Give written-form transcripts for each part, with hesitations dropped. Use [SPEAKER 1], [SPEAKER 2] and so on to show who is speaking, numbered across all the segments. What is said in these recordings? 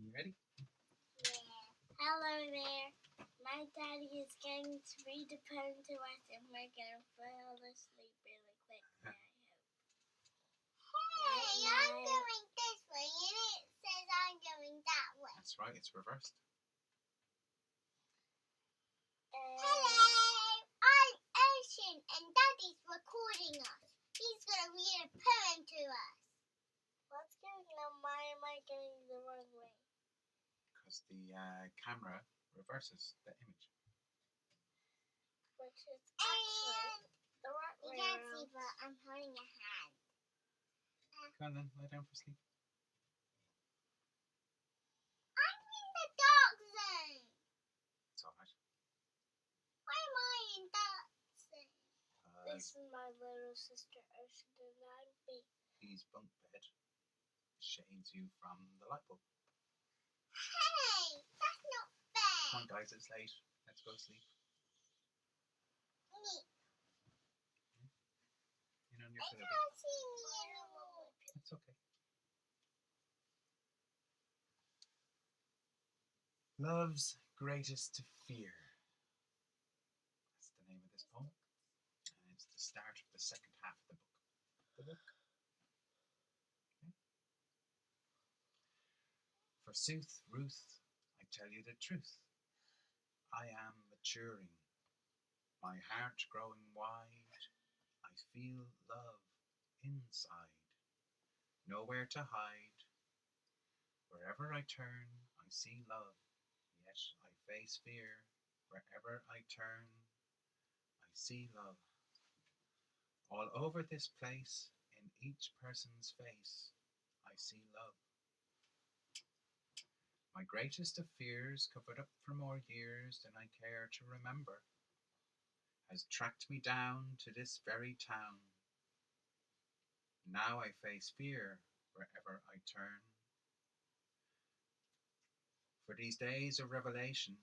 [SPEAKER 1] You ready?
[SPEAKER 2] Yeah. Hello there. My daddy is going to read a poem to us and we're going to fall asleep really quickly, I hope.
[SPEAKER 3] Hey, I'm going this way and it says I'm going that way.
[SPEAKER 1] That's right, it's reversed.
[SPEAKER 3] Hello, I'm Ocean and Daddy's recording us. He's going to read a poem to us.
[SPEAKER 2] What's going on? Why am I going the wrong way?
[SPEAKER 1] Because the camera reverses the image.
[SPEAKER 2] Which is actually the right
[SPEAKER 3] You
[SPEAKER 2] way
[SPEAKER 3] can't
[SPEAKER 2] around.
[SPEAKER 3] see, but I'm holding a hand.
[SPEAKER 1] Go on then, lie down for sleep.
[SPEAKER 3] I'm in the dark zone.
[SPEAKER 1] It's alright.
[SPEAKER 3] Why am I in dark zone?
[SPEAKER 2] This is my little sister Ocean and I'm B.
[SPEAKER 1] His bunk bed shades you from the light bulb.
[SPEAKER 3] Hey, that's not fair.
[SPEAKER 1] Come on guys, it's late. Let's go to sleep. You know,
[SPEAKER 3] I
[SPEAKER 1] you're gonna
[SPEAKER 3] can't see me anymore.
[SPEAKER 1] It's okay. Love's greatest fear. That's the name of this poem. And it's the start of the second half of the book. Okay. Forsooth, Ruth, I tell you the truth. I am maturing, my heart growing wide. I feel love inside, nowhere to hide. Wherever I turn, I see love, yet I face fear. Wherever I turn, I see love. All over this place, in each person's face, I see love. My greatest of fears, covered up for more years than I care to remember, has tracked me down to this very town. Now I face fear wherever I turn. For these days of revelation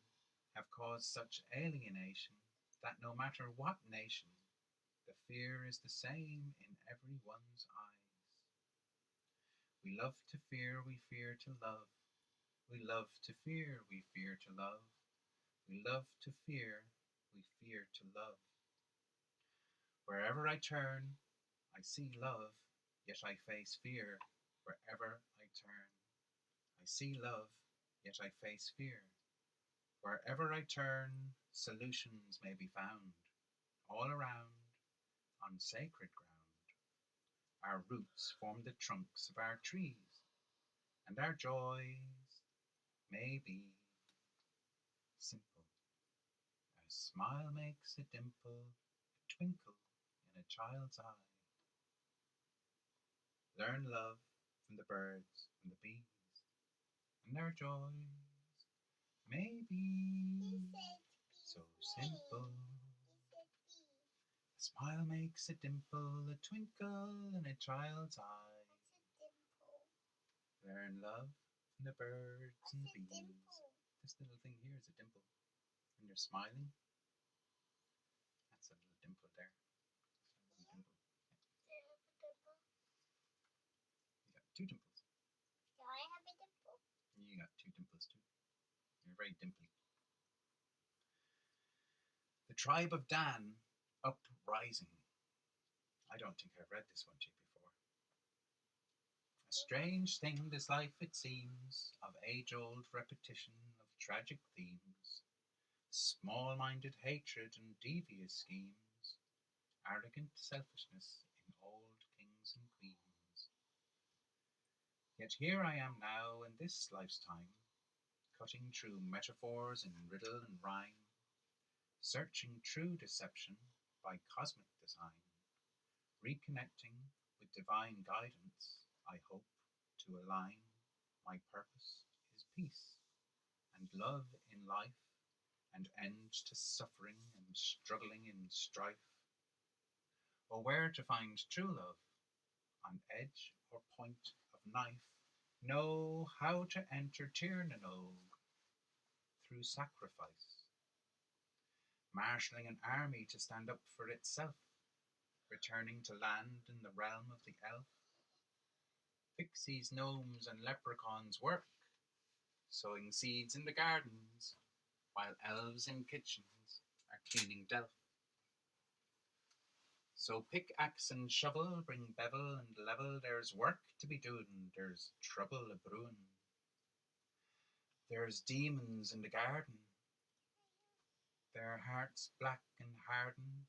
[SPEAKER 1] have caused such alienation that no matter what nation, the fear is the same in everyone's eyes. We love to fear, we fear to love. We love to fear, we fear to love. We love to fear, we fear to love. Wherever I turn, I see love, yet I face fear. Wherever I turn, I see love, yet I face fear. Wherever I turn, solutions may be found. All around, on sacred ground, our roots form the trunks of our trees, and our joys may be simple. A smile makes a dimple, a twinkle in a child's eye. Learn love from the birds and the bees, and their joys may be so simple. A smile makes a dimple, a twinkle in a child's eye. Learn love from the birds and bees. This little thing here is a dimple. When you're smiling, that's a little dimple there. A little dimple. You got two dimples.
[SPEAKER 3] Do I have a dimple?
[SPEAKER 1] You got two dimples too. You're very dimply. The tribe of Dan, uprising. I don't think I've read this one to you before. A strange thing this life it seems, of age-old repetition of tragic themes, small-minded hatred and devious schemes, arrogant selfishness in old kings and queens. Yet here I am now in this life's time, cutting through metaphors in riddle and rhyme, searching true deception by cosmic design, reconnecting with divine guidance, I hope to align. My purpose is peace and love in life, and end to suffering and struggling in strife. Or where to find true love, on edge or point of knife, know how to enter Tirnano through sacrifice, marshalling an army to stand up for itself, returning to land in the realm of the elf. Pixies, gnomes, and leprechauns work, sowing seeds in the gardens, while elves in kitchens are cleaning delf. So pickaxe and shovel bring bevel and level, there's work to be doing, there's trouble a brewing. There's demons in the garden, their hearts black and hardened.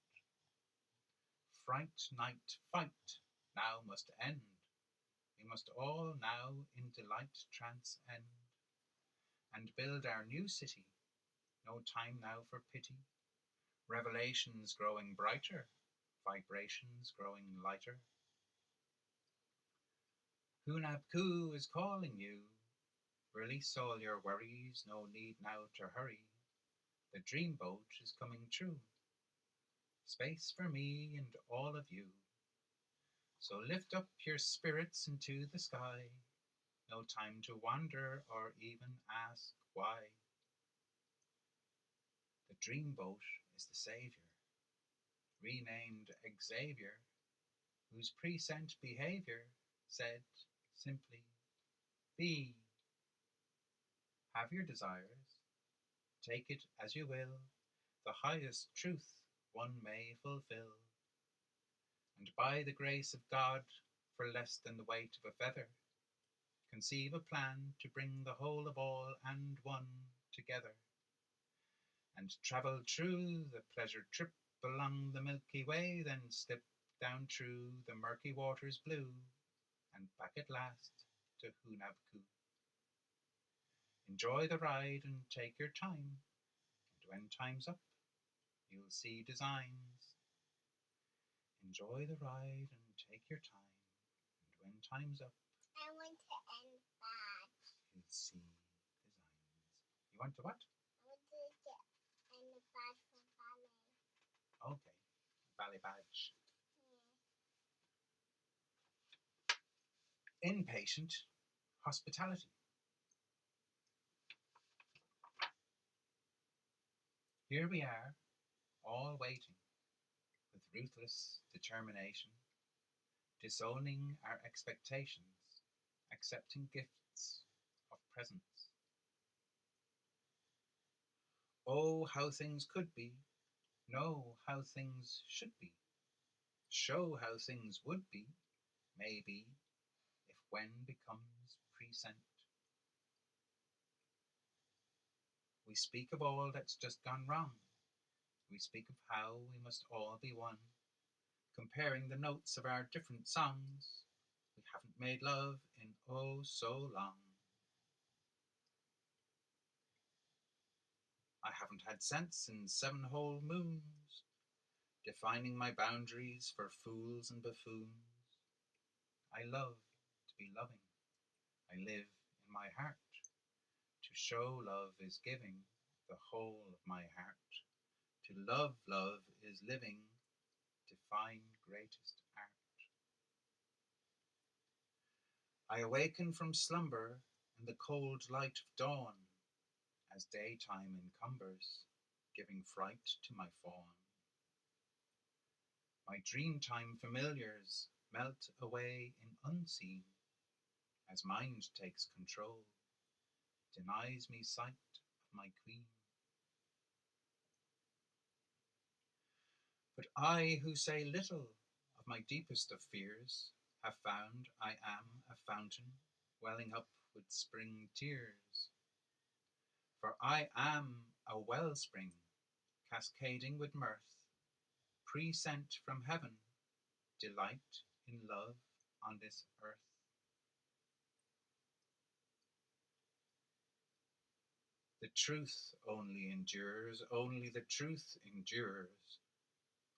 [SPEAKER 1] Fright, night, fight, now must end. We must all now in delight transcend, and build our new city. No time now for pity. Revelations growing brighter, vibrations growing lighter. Hunabku is calling you. Release all your worries, no need now to hurry. The dreamboat is coming true. Space for me and all of you. So lift up your spirits into the sky. No time to wonder or even ask why. The dreamboat is the savior, renamed Xavier, whose present behavior said simply, be. Have your desires, take it as you will, the highest truth one may fulfill. And by the grace of God, for less than the weight of a feather, conceive a plan to bring the whole of all and one together, and travel through the pleasure trip along the Milky Way, then slip down through the murky waters blue, and back at last to Hunabku. Enjoy the ride and take your time, and when time's up, you'll see designs. Enjoy the ride and take your time, and when time's up,
[SPEAKER 3] I want to end bad.
[SPEAKER 1] you'll see designs. You want to what?
[SPEAKER 3] I want to get end the bad for ballet.
[SPEAKER 1] Okay, ballet badge. Inpatient hospitality. Here we are, all waiting, with ruthless determination, disowning our expectations, accepting gifts of presence. Oh, how things could be, know how things should be, show how things would be, maybe, if when becomes present. We speak of all that's just gone wrong. We speak of how we must all be one, comparing the notes of our different songs. We haven't made love in oh so long. I haven't had sense in 7 whole moons, defining my boundaries for fools and buffoons. I love to be loving. I live in my heart. To show love is giving the whole of my heart. To love love is living, to find greatest art. I awaken from slumber in the cold light of dawn, as daytime encumbers, giving fright to my fawn. My dreamtime familiars melt away in unseen, as mind takes control, denies me sight of my queen. But I who say little of my deepest of fears have found I am a fountain welling up with spring tears. For I am a wellspring cascading with mirth, pre-sent from heaven, delight in love on this earth. The truth only endures, only the truth endures.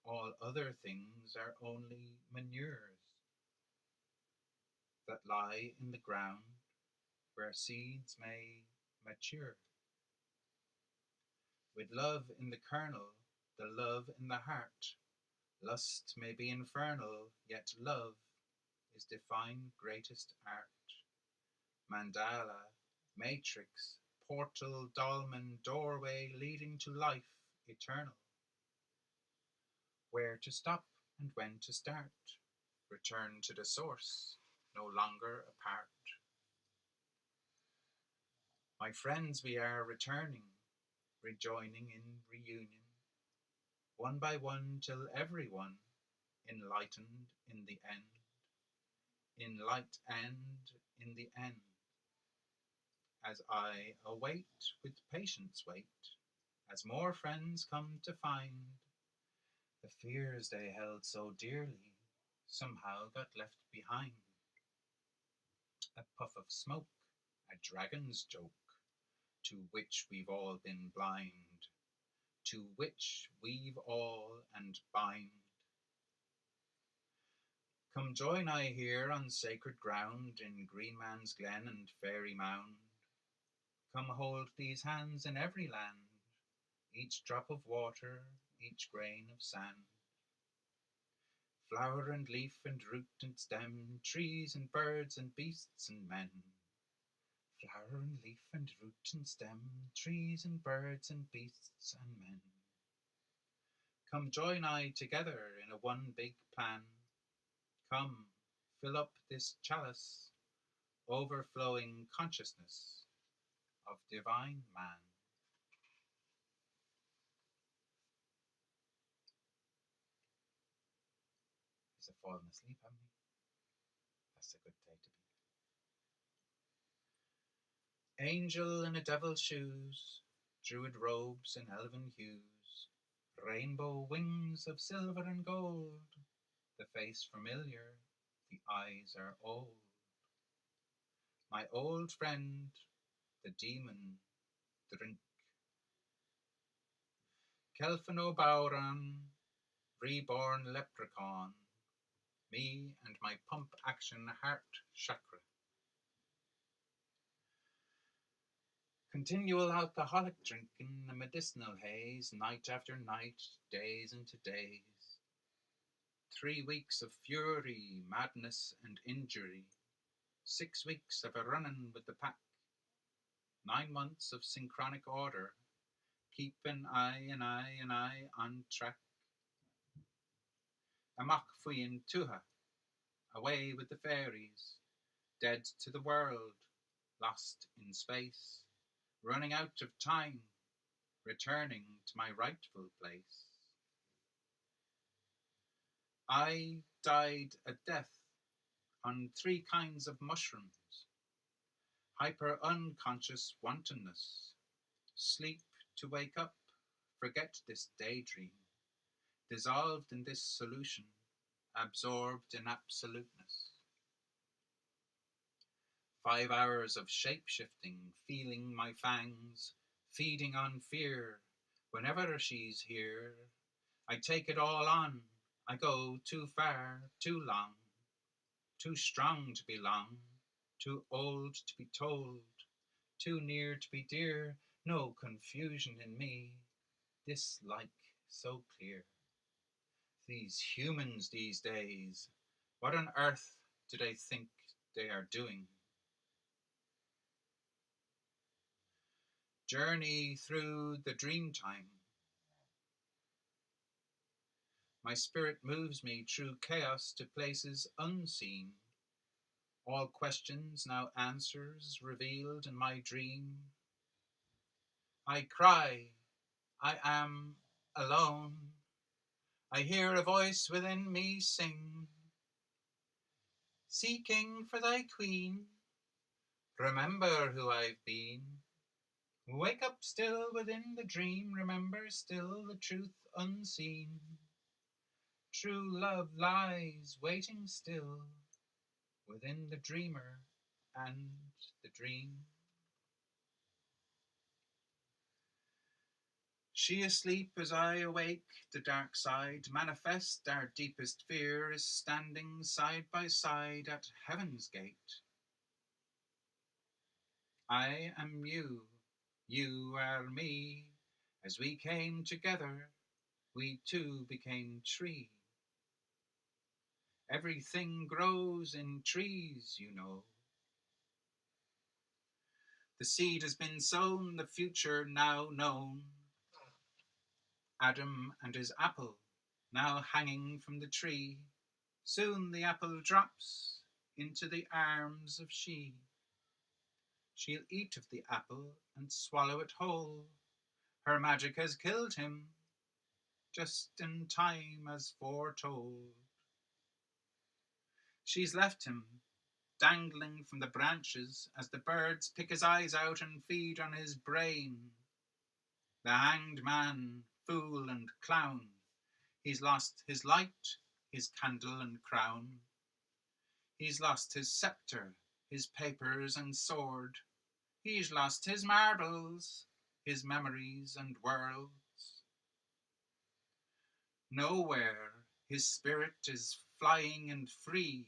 [SPEAKER 1] All other things are only manures that lie in the ground where seeds may mature. With love in the kernel, the love in the heart, lust may be infernal, yet love is divine greatest art. Mandala, matrix, portal, dolmen, doorway leading to life eternal. Where to stop and when to start. Return to the source, no longer apart. My My friends, we are returning, rejoining in reunion, one by one till everyone enlightened in the end, in light and in the end, as I await with patience wait, as more friends come to find the fears they held so dearly somehow got left behind. A puff of smoke, a dragon's joke, to which we've all been blind, to which we've all and bind. Come join I here on sacred ground, in Greenman's glen and fairy mound. Come hold these hands in every land, each drop of water, each grain of sand. Flower and leaf and root and stem, trees and birds and beasts and men. Flower and leaf and root and stem, trees and birds and beasts and men. Come join I together in a one big plan. Come, fill up this chalice, overflowing consciousness of divine man. He's a fallen asleep, haven't he? That's a good day to be. Angel in a devil's shoes, druid robes in elven hues, rainbow wings of silver and gold, the face familiar, the eyes are old. My old friend, the demon, drink. Kelfin O'Bowran, reborn leprechaun, me and my pump action heart chakra. Continual alcoholic drinking, a medicinal haze, night after night, days into days. 3 weeks of fury, madness and injury, 6 weeks of a running with the pack, 9 months of synchronic order, keeping I on track. Amach fuin tuha, away with the fairies, dead to the world, lost in space, running out of time, returning to my rightful place. I died a death on 3 kinds of mushrooms: hyper unconscious wantonness, sleep to wake up, forget this daydream, dissolved in this solution, absorbed in absoluteness. 5 hours of shape-shifting, feeling my fangs, feeding on fear. Whenever she's here, I take it all on. I go too far, too long, too strong to belong, too old to be told, too near to be dear. No confusion in me, dislike so clear. These humans these days, what on earth do they think they are doing? Journey through the dream time. My spirit moves me through chaos to places unseen. All questions now answers revealed in my dream. I cry, I am alone. I hear a voice within me sing, seeking for thy queen. Remember who I've been. Wake up still within the dream, remember still the truth unseen. True love lies waiting still within the dreamer and the dream. She asleep as I awake, the dark side manifest, our deepest fear is standing side by side at heaven's gate. I am you, you are me, as we came together, we two became 3. Everything grows in trees, you know. The seed has been sown, the future now known. Adam and his apple, now hanging from the tree. Soon the apple drops into the arms of she. She'll eat of the apple and swallow it whole. Her magic has killed him, just in time as foretold. She's left him dangling from the branches as the birds pick his eyes out and feed on his brain. The hanged man, fool and clown, he's lost his light, his candle and crown. He's lost his sceptre, his papers and sword. He's lost his marbles, his memories and worlds. Nowhere his spirit is flying and free,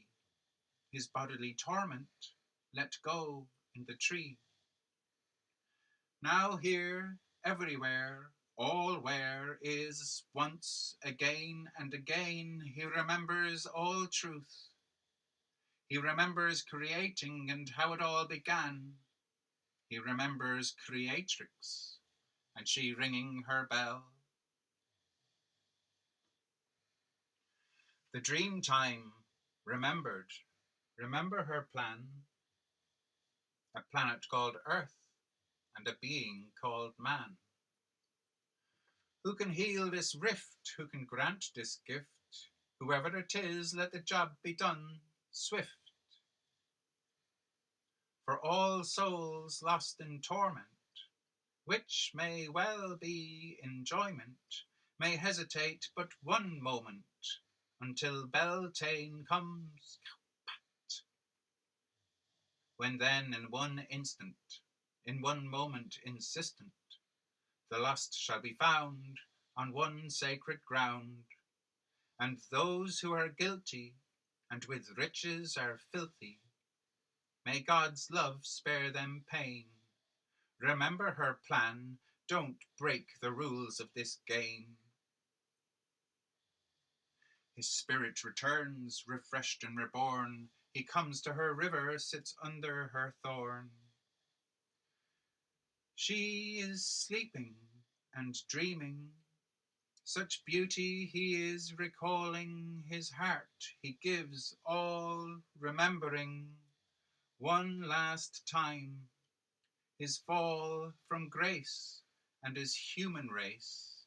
[SPEAKER 1] his bodily torment let go in the tree. Now here, everywhere, all where is once again and again, he remembers all truth. He remembers creating and how it all began. He remembers Creatrix and she ringing her bell. The dream time remembered. Remember her plan? A planet called Earth and a being called man. Who can heal this rift? Who can grant this gift? Whoever it is, let the job be done swift. For all souls lost in torment, which may well be enjoyment, may hesitate but one moment, until Beltane comes, when then in one instant, in one moment insistent, the lost shall be found on one sacred ground, and those who are guilty and with riches are filthy, may God's love spare them pain. Remember her plan, don't break the rules of this game. His spirit returns, refreshed and reborn. He comes to her river, sits under her thorn. She is sleeping and dreaming. Such beauty he is recalling. His heart he gives all, remembering one last time his fall from grace and his human race.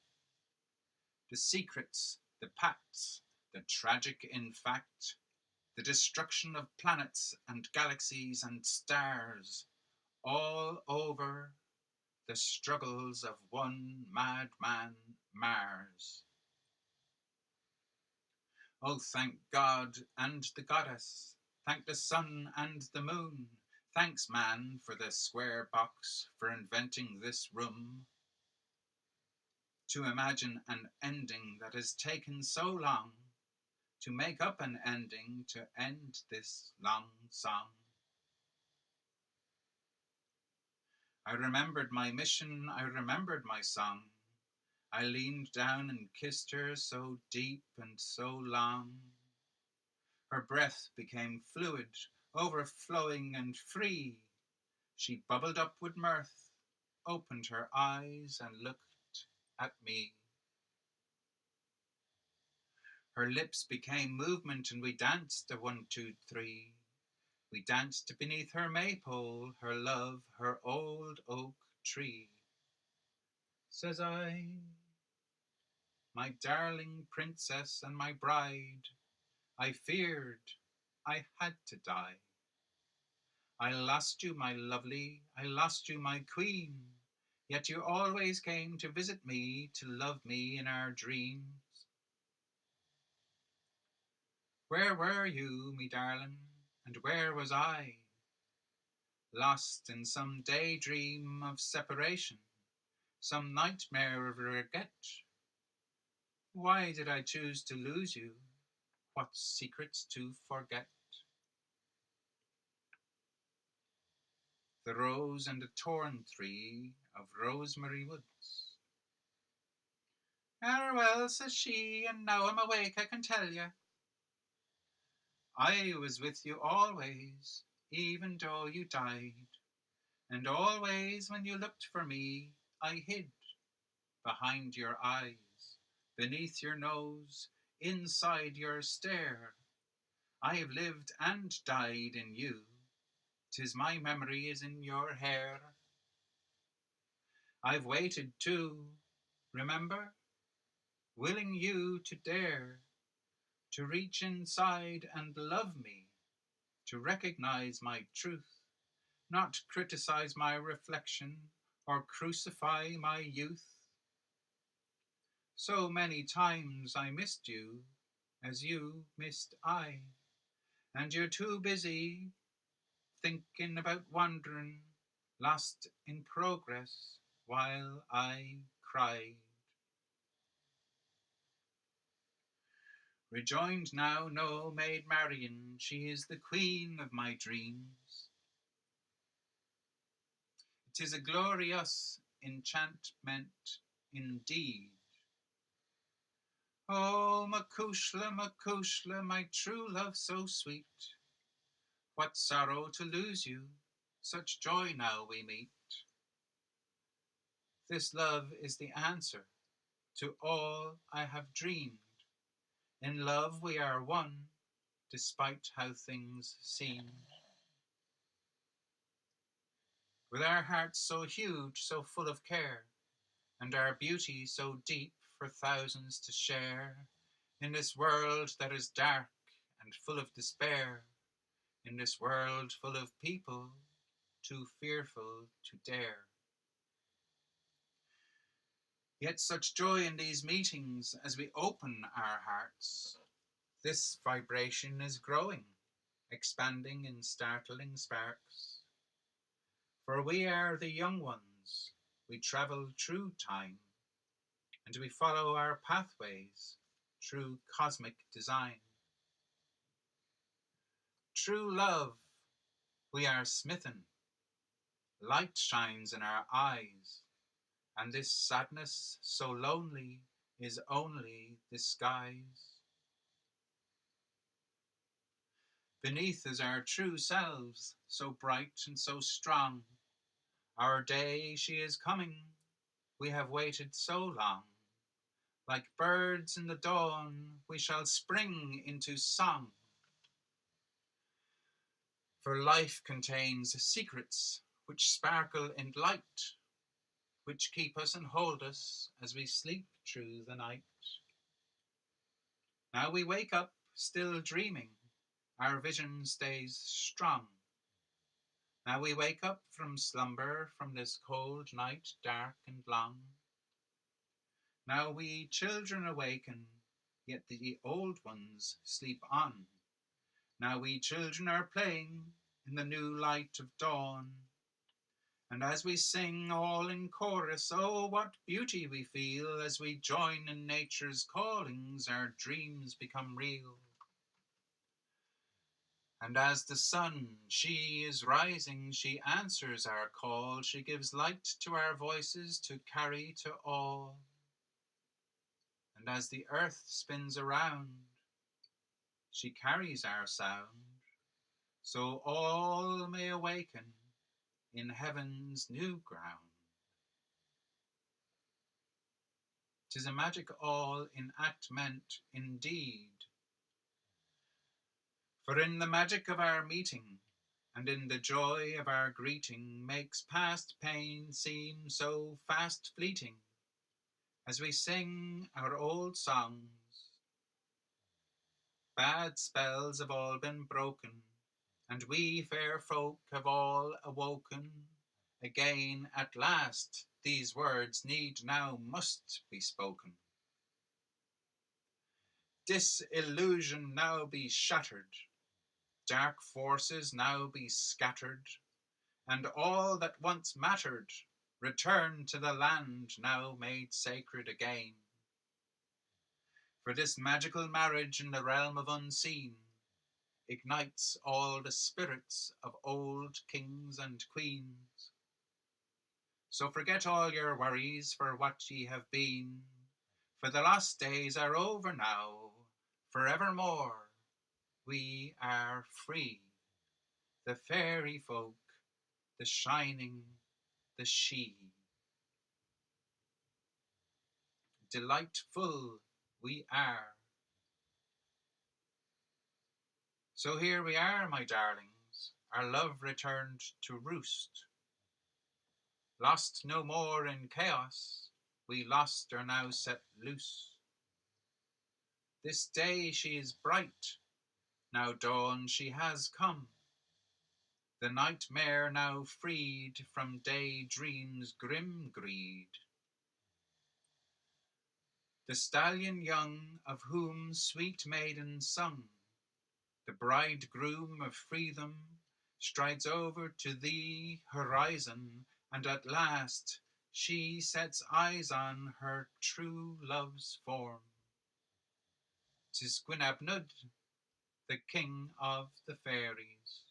[SPEAKER 1] The secrets, the pacts, the tragic in fact, the destruction of planets and galaxies and stars, all over the struggles of one madman, Mars. Oh, thank God and the goddess, thank the sun and the moon, thanks man for the square box, for inventing this room. To imagine an ending that has taken so long, to make up an ending to end this long song. I remembered my mission, I remembered my song. I leaned down and kissed her so deep and so long. Her breath became fluid, overflowing and free. She bubbled up with mirth, opened her eyes and looked at me. Her lips became movement and we danced a 1, 2, 3. We danced beneath her maypole, her love, her old oak tree. Says I, my darling princess and my bride, I feared I had to die. I lost you, my lovely, I lost you, my queen, yet you always came to visit me, to love me in our dreams. Where were you, me darling, and where was I? Lost in some daydream of separation, some nightmare of regret. Why did I choose to lose you? What secrets to forget? The rose and the thorn tree of Rosemary Woods. Farewell, says she, and now I'm awake, I can tell you. I was with you always, even though you died. And always when you looked for me, I hid behind your eyes, beneath your nose, inside your stare. I have lived and died in you 'Tis my memory is in your hair. I've waited too, remember, willing you to dare to reach inside and love me, to recognize my truth, not criticize my reflection or crucify my youth. So many times I missed you, as you missed I, and you're too busy thinking about wandering, lost in progress, while I cried. Rejoined now no maid Marian, she is the queen of my dreams. 'Tis a glorious enchantment indeed. Oh, Macushla, Macushla, my true love so sweet, what sorrow to lose you, such joy now we meet. This love is the answer to all I have dreamed. In love we are one, despite how things seem. With our hearts so huge, so full of care, and our beauty so deep for thousands to share, in this world that is dark and full of despair, in this world full of people too fearful to dare. Yet such joy in these meetings as we open our hearts. This vibration is growing, expanding in startling sparks. For we are the young ones, we travel through time, and we follow our pathways through cosmic design. True love, we are smitten, light shines in our eyes, and this sadness so lonely is only disguise. Beneath is our true selves, so bright and so strong. Our day she is coming, we have waited so long. Like birds in the dawn, we shall spring into song. For life contains secrets which sparkle in light, which keep us and hold us as we sleep through the night. Now we wake up, still dreaming, our vision stays strong. Now we wake up from slumber, from this cold night, dark and long. Now we children awaken, yet the old ones sleep on. Now we children are playing in the new light of dawn. And as we sing all in chorus, oh, what beauty we feel as we join in nature's callings, our dreams become real. And as the sun, she is rising, she answers our call, she gives light to our voices to carry to all. And as the earth spins around, she carries our sound, so all may awaken in heaven's new ground. 'Tis a magic all enactment indeed, for in the magic of our meeting, and in the joy of our greeting, makes past pain seem so fast fleeting, as we sing our old songs. Bad spells have all been broken, and we fair folk have all awoken. Again at last these words need now must be spoken. Disillusion now be shattered, dark forces now be scattered, and all that once mattered return to the land now made sacred again. For this magical marriage in the realm of unseen ignites all the spirits of old kings and queens. So forget all your worries for what ye have been, for the lost days are over now, forevermore we are free, the fairy folk, the shining, the she. Delightful we are. So here we are, my darlings, our love returned to roost. Lost no more in chaos, we lost are now set loose. This day she is bright, now dawn she has come, the nightmare now freed from daydream's grim greed. The stallion young, of whom sweet maidens sung, the bridegroom of freedom, strides over to the horizon, and at last she sets eyes on her true love's form. 'Tis Gwynabnud, the king of the fairies.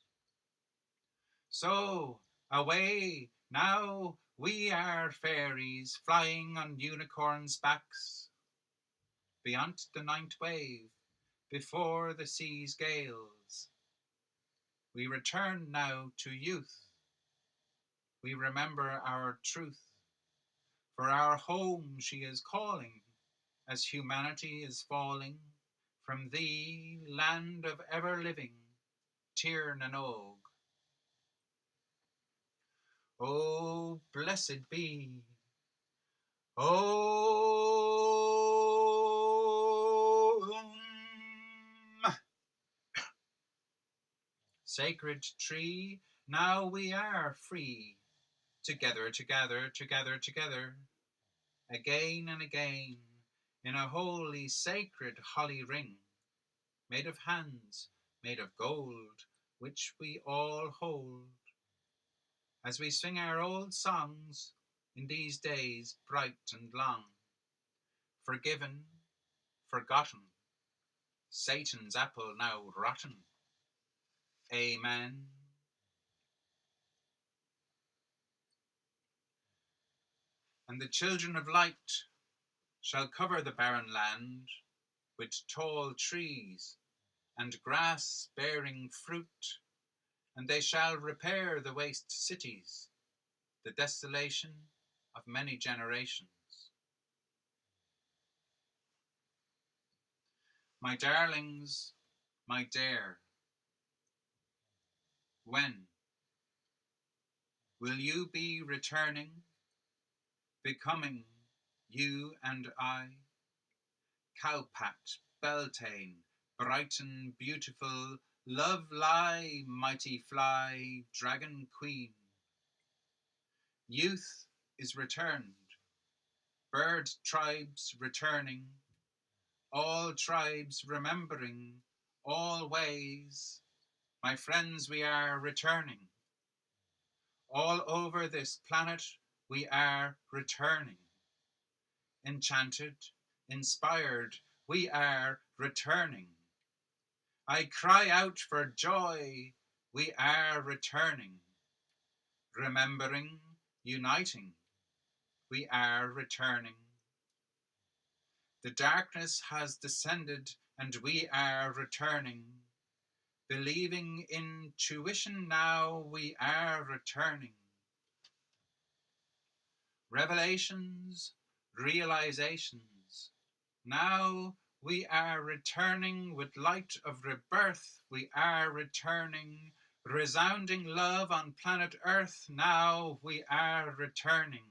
[SPEAKER 1] So, away, now we are fairies, flying on unicorns' backs, beyond the ninth wave, before the sea's gales. We return now to youth, we remember our truth, for our home she is calling, as humanity is falling, from thee, land of ever-living, Tir na Og. Oh, blessed be, sacred tree, now we are free, together, together, together, together, again and again, in a holy, sacred holly ring, made of hands, made of gold, which we all hold, as we sing our old songs in these days bright and long. Forgiven, forgotten, Satan's apple now rotten. Amen. And the children of light shall cover the barren land with tall trees and grass bearing fruit, and they shall repair the waste cities, the desolation of many generations. My darlings, my dear, when will you be returning, becoming you and I? Cowpat, Beltane, Brighton beautiful, love lie, mighty fly, dragon queen. Youth is returned, bird tribes returning, all tribes remembering, all ways. My friends, we are returning. All over this planet we are returning. Enchanted, inspired, we are returning. I cry out for joy, we are returning. Remembering, uniting, we are returning. The darkness has descended and we are returning. Believing in tuition now, we are returning. Revelations, realizations. Now we are returning with light of rebirth. We are returning. Resounding love on planet Earth. Now we are returning.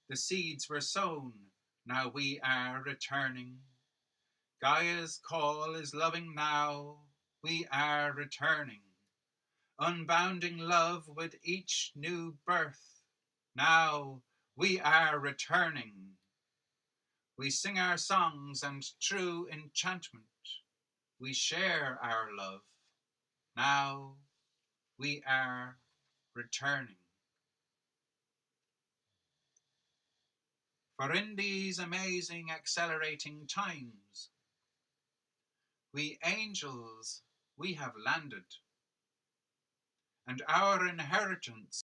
[SPEAKER 1] The seeds were sown. Now we are returning. Gaia's call is loving now. We are returning. Unbounding love with each new birth. Now we are returning. We sing our songs and true enchantment. We share our love. Now we are returning. For in these amazing accelerating times, we angels, we have landed, and our inheritance